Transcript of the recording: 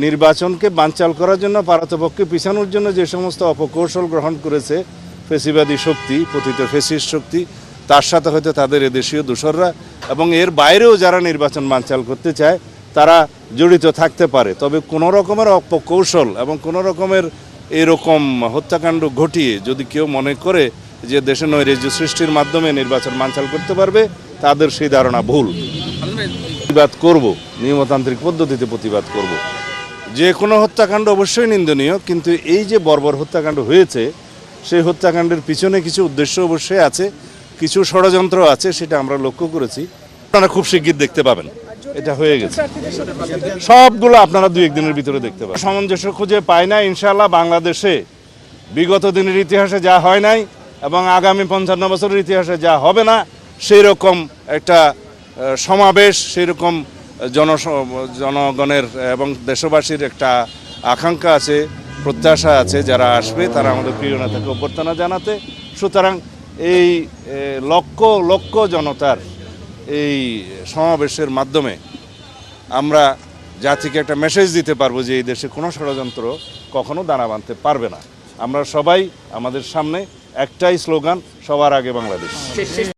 নির্বাচনকে বানচাল করার জন্য পারতপক্ষে পিছানোর জন্য যে সমস্ত অপকৌশল গ্রহণ করেছে ফেসিবাদী শক্তি, পতিত ফেসিস্ট শক্তি, তার সাথে হয়তো তাদের এদেশীয় দোসররা এবং এর বাইরেও যারা নির্বাচন বানচাল করতে চায় তারা জড়িত থাকতে পারে। তবে কোনো রকমের অপকৌশল এবং কোনো রকমের এরকম হত্যাকাণ্ড ঘটিয়ে যদি কেউ মনে করে যে দেশে নৈরাজ্য সৃষ্টির মাধ্যমে নির্বাচন বানচাল করতে পারবে, তাদের সেই ধারণা ভুল। প্রতিবাদ করব, নিয়মতান্ত্রিক পদ্ধতিতে প্রতিবাদ করব। যে কোনো হত্যাকাণ্ড অবশ্যই নিন্দনীয়, কিন্তু এই যে বর্বর হত্যাকাণ্ড হয়েছে সেই হত্যাকাণ্ডের পিছনে কিছু উদ্দেশ্য অবশ্যই আছে, কিছু ষড়যন্ত্র আছে, সেটা আমরা লক্ষ্য করেছি। আপনারা খুব শিগগির দেখতে পাবেন, এটা হয়ে গেছে। সবগুলো আপনারা 2-1 দিনের ভিতরে দেখতে পাবেন। সামঞ্জস্য খুঁজে পায় না ইনশাআল্লাহ। বাংলাদেশে বিগত দিনের ইতিহাসে যা হয় নাই এবং আগামী 55 বছরের ইতিহাসে যা হবে না, সেই রকম একটা সমাবেশ, সেই রকম জনগণের এবং দেশবাসীর একটা আকাঙ্ক্ষা আছে, প্রত্যাশা আছে। যারা আসবে তারা আমাদের প্রিয় নেতাকে অভ্যর্থনা জানাতে। সুতরাং এই লক্ষ লক্ষ জনতার এই সমাবেশের মাধ্যমে আমরা জাতিকে একটা মেসেজ দিতে পারবো যে এই দেশে কোনো ষড়যন্ত্র কখনো দানা বাঁধতে পারবে না। আমরা সবাই, আমাদের সামনে একটাই স্লোগান, সবার আগে বাংলাদেশ।